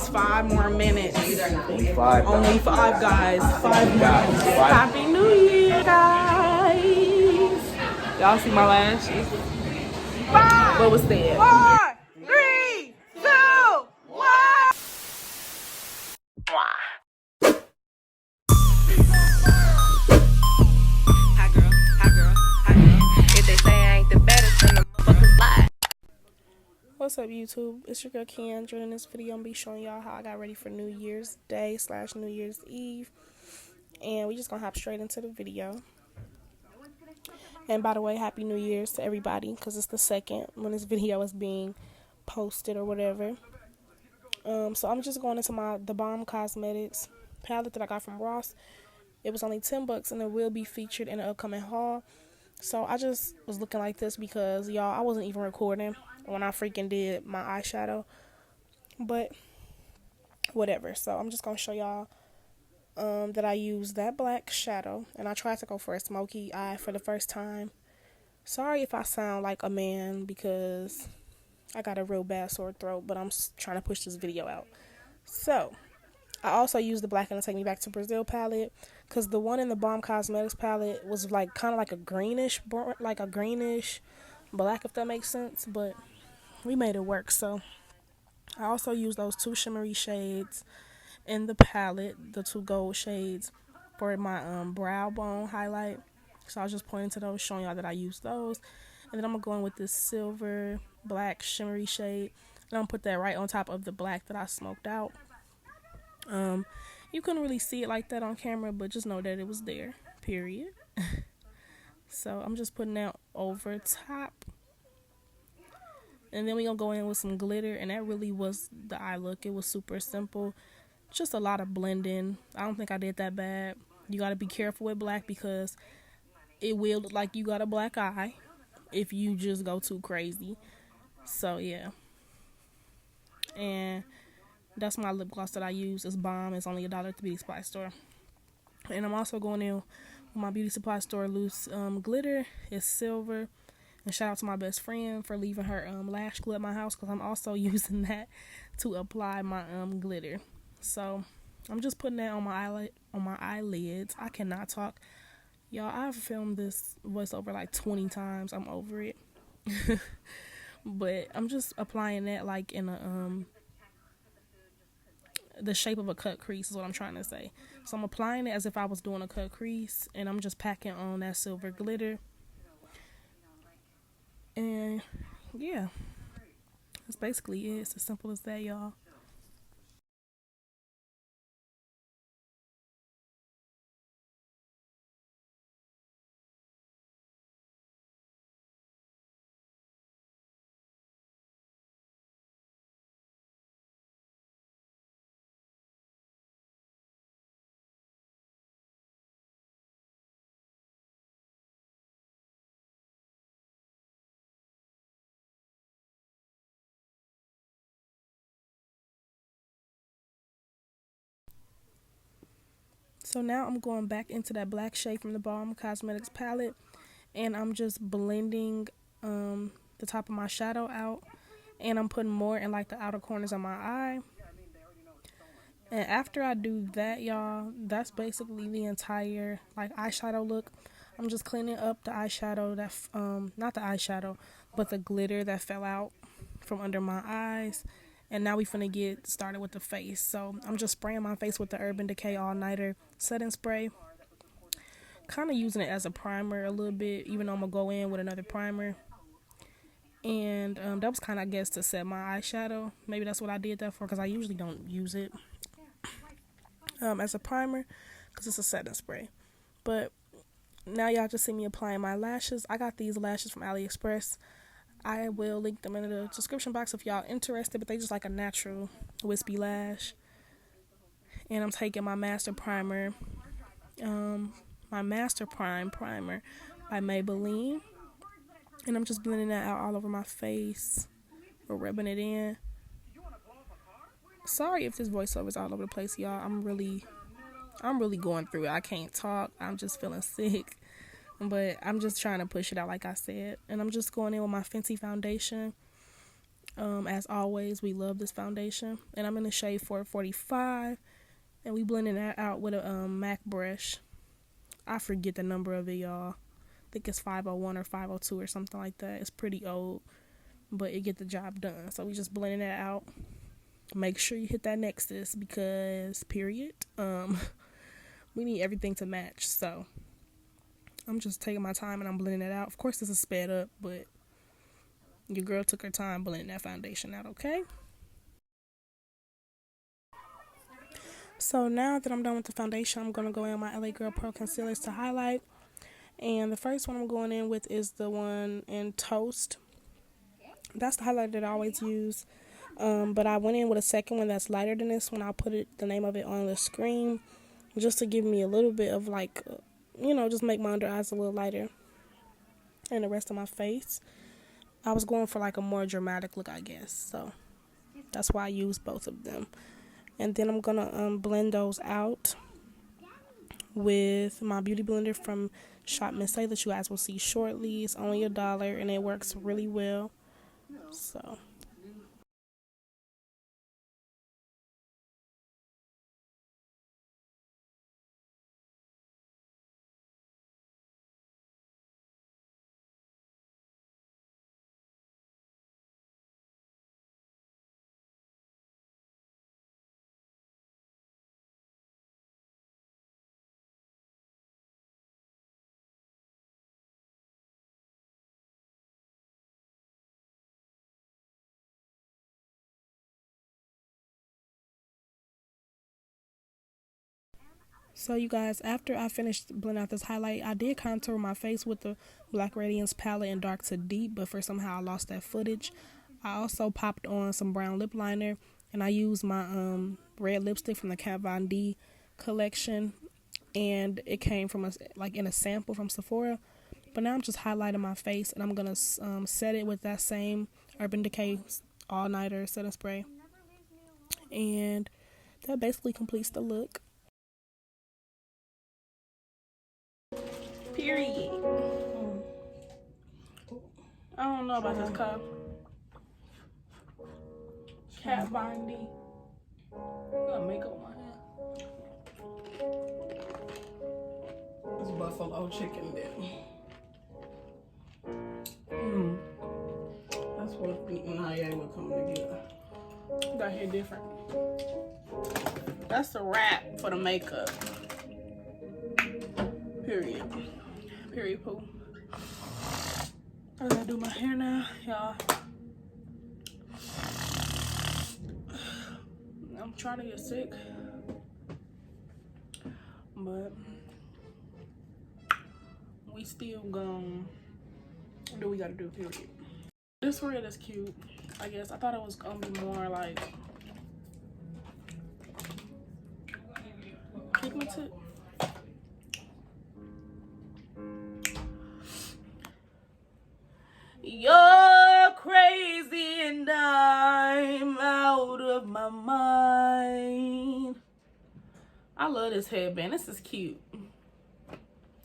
just 5 more minutes. Only 5. Only 5, guys. 5 minutes. Happy New Year, guys. Y'all see my lashes? 5. What was that? 4, 3, 2, 1. What's up, YouTube? It's your girl Keandraahzhane. In this video, I'm gonna be showing y'all how I got ready for New Year's Day / New Year's Eve, and we just gonna hop straight into the video. And by the way, Happy New Year's to everybody, because it's the 2nd when this video is being posted or whatever. So I'm just going into the Balm Cosmetics palette that I got from Ross. It was only $10, and it will be featured in an upcoming haul. So I just was looking like this because, y'all, I wasn't even recording when I freaking did my eyeshadow, but whatever. So I'm just gonna show y'all that I used that black shadow, and I tried to go for a smoky eye for the first time. Sorry if I sound like a man because I got a real bad sore throat, but I'm trying to push this video out. So I also used the Black and Take Me Back to Brazil palette, because the one in the Balm Cosmetics palette was like kind of like a greenish black, if that makes sense, but we made it work. So I also used those 2 shimmery shades in the palette, the 2 gold shades, for my brow bone highlight. So I was just pointing to those, showing y'all that I used those. And then I'm gonna go in with this silver black shimmery shade, and I'm gonna put that right on top of the black that I smoked out. You couldn't really see it like that on camera, but just know that it was there, period. So I'm just putting that over top. And then we're going to go in with some glitter, and that really was the eye look. It was super simple. Just a lot of blending. I don't think I did that bad. You got to be careful with black because it will look like you got a black eye if you just go too crazy. So, yeah. And that's my lip gloss that I use. It's bomb. It's only $1 at the beauty supply store. And I'm also going in with my beauty supply store loose glitter. It's silver. And shout out to my best friend for leaving her lash glue at my house, because I'm also using that to apply my glitter. So I'm just putting that on my eyelids. I cannot talk. Y'all, I've filmed this voiceover like 20 times. I'm over it. But I'm just applying that like in the shape of a cut crease is what I'm trying to say. So I'm applying it as if I was doing a cut crease, and I'm just packing on that silver glitter. And yeah, that's basically it. It's as simple as that, y'all. So now I'm going back into that black shade from the Balm Cosmetics palette, and I'm just blending the top of my shadow out, and I'm putting more in like the outer corners of my eye. And after I do that, y'all, that's basically the entire like eyeshadow look. I'm just cleaning up the eyeshadow that not the eyeshadow, but the glitter that fell out from under my eyes. And now we finna get started with the face. So I'm just spraying my face with the Urban Decay All Nighter setting spray. Kind of using it as a primer a little bit, even though I'm gonna go in with another primer. And that was kind of, I guess, to set my eyeshadow. Maybe that's what I did that for, because I usually don't use it as a primer, because it's a setting spray. But now y'all just see me applying my lashes. I got these lashes from AliExpress. I will link them in the description box if y'all interested, but they just like a natural wispy lash. And I'm taking my Master Primer, my Master Prime Primer by Maybelline, and I'm just blending that out all over my face, or rubbing it in. Sorry if this voiceover is all over the place, y'all. I'm really going through it. I can't talk. I'm just feeling sick. But I'm just trying to push it out, like I said. And I'm just going in with my Fenty foundation. As always, we love this foundation. And I'm in the shade 445. And we blending that out with a MAC brush. I forget the number of it, y'all. I think it's 501 or 502 or something like that. It's pretty old, but it get the job done. So we just blending that out. Make sure you hit that Nexus because period. We need everything to match. So I'm just taking my time and I'm blending it out. Of course, this is sped up, but your girl took her time blending that foundation out, okay? So now that I'm done with the foundation, I'm going to go in my LA Girl Pro Concealers to highlight. And the first one I'm going in with is the one in Toast. That's the highlighter that I always use. But I went in with a second one that's lighter than this one. I'll put the name of it on the screen just to give me a little bit of like, just make my under eyes a little lighter. And the rest of my face. I was going for like a more dramatic look, I guess. So that's why I use both of them. And then I'm going to blend those out with my beauty blender from Shop Miss A that you guys will see shortly. It's only $1 and it works really well. So you guys, after I finished blending out this highlight, I did contour my face with the Black Radiance palette in Dark to Deep, but for somehow I lost that footage. I also popped on some brown lip liner, and I used my red lipstick from the Kat Von D collection, and it came from in a sample from Sephora. But now I'm just highlighting my face, and I'm gonna set it with that same Urban Decay All Nighter setting spray, and that basically completes the look. Period. I don't know about this cup. Kat Von D. Got makeup on my hair. It's buffalo chicken dip. That's what Naya was coming to get. Got hair different. That's the wrap for the makeup. Period. Period poo. I gotta do my hair now, y'all. I'm trying to get sick, but we still gonna do what we gotta do, period. This red is cute, I guess. I thought it was gonna be more like pigmented. You're crazy and I'm out of my mind. I love this headband. This is cute.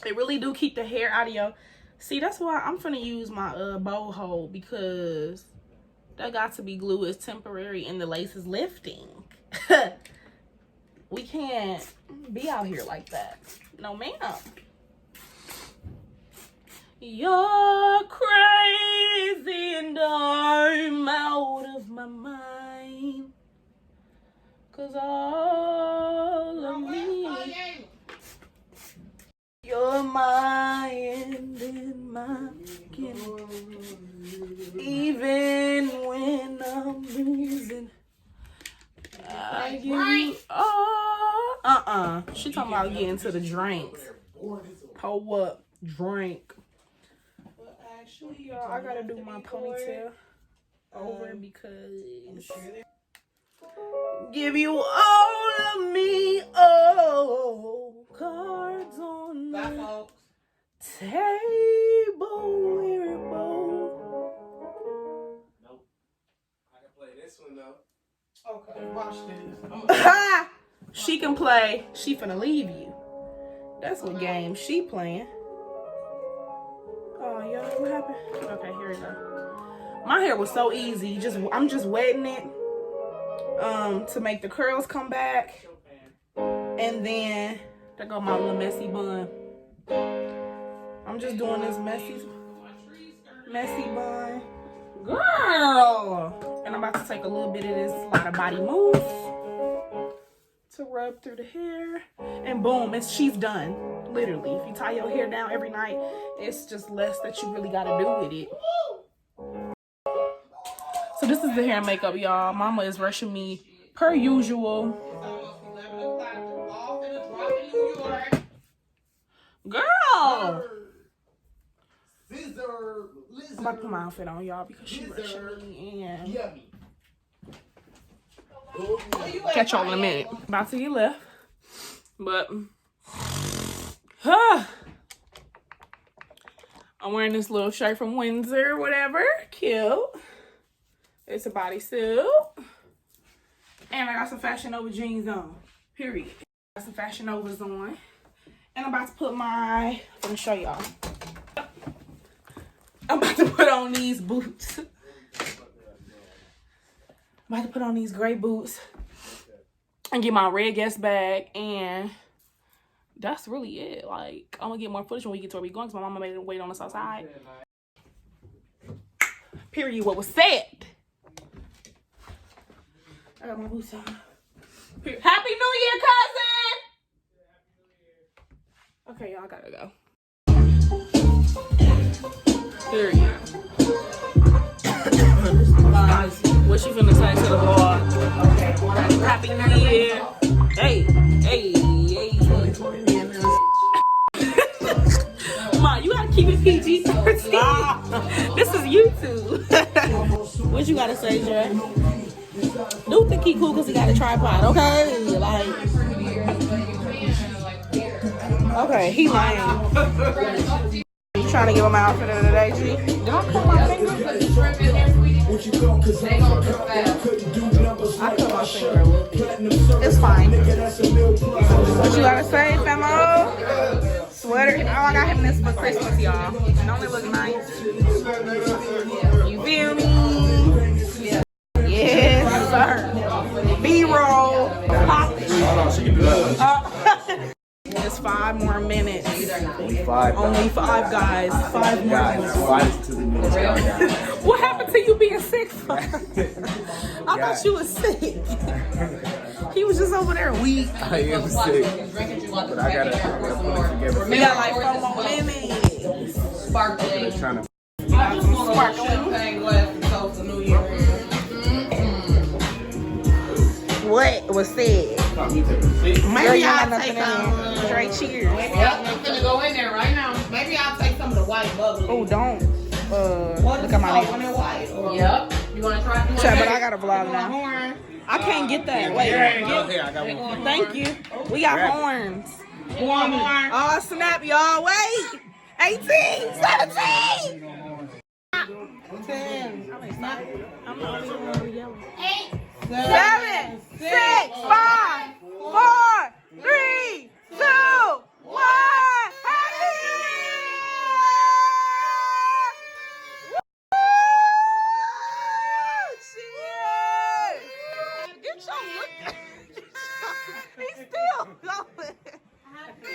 They really do keep the hair out of your... See, that's why I'm finna use my bow hold, because that got to be glue is temporary and the lace is lifting. We can't be out here like that. No, ma'am. You're crazy and I'm out of my mind. 'Cause all of me, you're my end and my beginning. Even when I'm losing, I give you all. She talking about getting to the drink. Pull up, drink. Actually, y'all, I gotta do my ponytail over because give you all of me, oh, cards on the table, we're both. Nope. I can play this one though. Okay, watch this. She can play. She finna leave you. That's what game she playing. Oh, y'all, what happened? Okay, here we go. My hair was so easy. I'm just wetting it to make the curls come back. And then there go my little messy bun. I'm just doing this messy bun. Girl! And I'm about to take a little bit of this Lot of Body Mousse to rub through the hair. And boom, she's done. Literally. If you tie your hair down every night, it's just less that you really gotta do with it. So this is the hair and makeup, y'all. Mama is rushing me per usual. Girl! I'm about to put my outfit on, y'all, because she rushing me and catch y'all in a minute. About to get left. But I'm wearing this little shirt from Windsor, whatever. Cute. It's a bodysuit. And I got some Fashion Nova jeans on. Period. Got some Fashion Novas on. And I'm about to put I'm gonna show y'all. I'm about to put on these boots. I'm about to put on these gray boots and get my red Guess bag, and that's really it. Like, I'm gonna get more footage when we get to where we going, because my mama made it wait on us outside. Period. What was said. I got my boots on. Period. Happy New Year, cousin! Okay, y'all gotta go. Period. What she finna say to the vlog? Happy New Year. Hey. Ma, you gotta keep it PG-13. This is YouTube. What you gotta say, Dre? Dude think he cool because he got a tripod, okay? Like, okay, he lying. You trying to give him my outfit of the day, G? Did I cut my finger? I cut my finger a little bit. It's fine. What you gotta say, famo? Sweater. Oh, I got him this for Christmas, y'all. Don't it look nice? You feel me? Yes, sir. B-roll. It's 5 more minutes. Only 5. Only 5, guys. 5 more minutes. What happened to you being sick? I thought you was sick. He was just over there weak. I am sick. But I gotta put it together. We got like 4 more minutes. Sparkling. Trying to What was said? Maybe I'll take Straight cheers. Yep, I'm gonna go in there right now. Maybe I'll take some of the white bubbly. Oh, don't. Look at my nails. Yep. You wanna try? But I got a vlog now. I can't get that. Wait. here, I got one. Thank you. We got horns. One more. Oh, snap, y'all. Wait. 18, 17. 10. I'm the only one yelling. 7, 6, 5, 4, 3, 2, 1. Happy New Year! Cheers! Get your look. He's still going.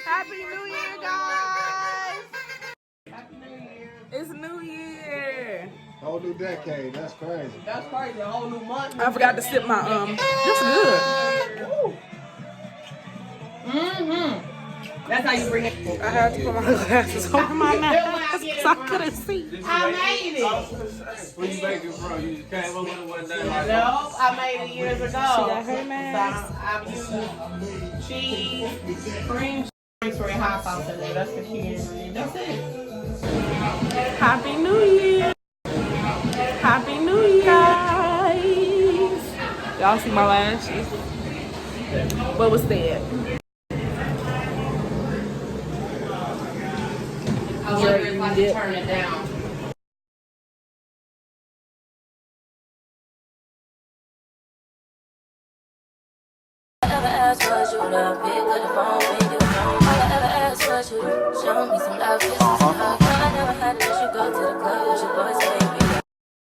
Happy New Year, guys! Happy New Year. It's New Year. Whole new decade. That's crazy. That's crazy. A whole new month. I forgot to sip my That's good. That's how you bring it. I had to put my glasses over my mouth because I couldn't see. I made it. Where you make it from? You just came up with it one day. Like, No, I made it years ago. She got her mask. So I've used cheese, cream, for a hot sauce in there. That's the key. That's it. Happy New Year. Happy New Year, guys. Y'all see my lashes? What was that? I wonder if I can turn it down. All I ever asked was you to pick up the phone when you home. All I ever asked was you to show me some love. I never had to let you go to the club with your boys.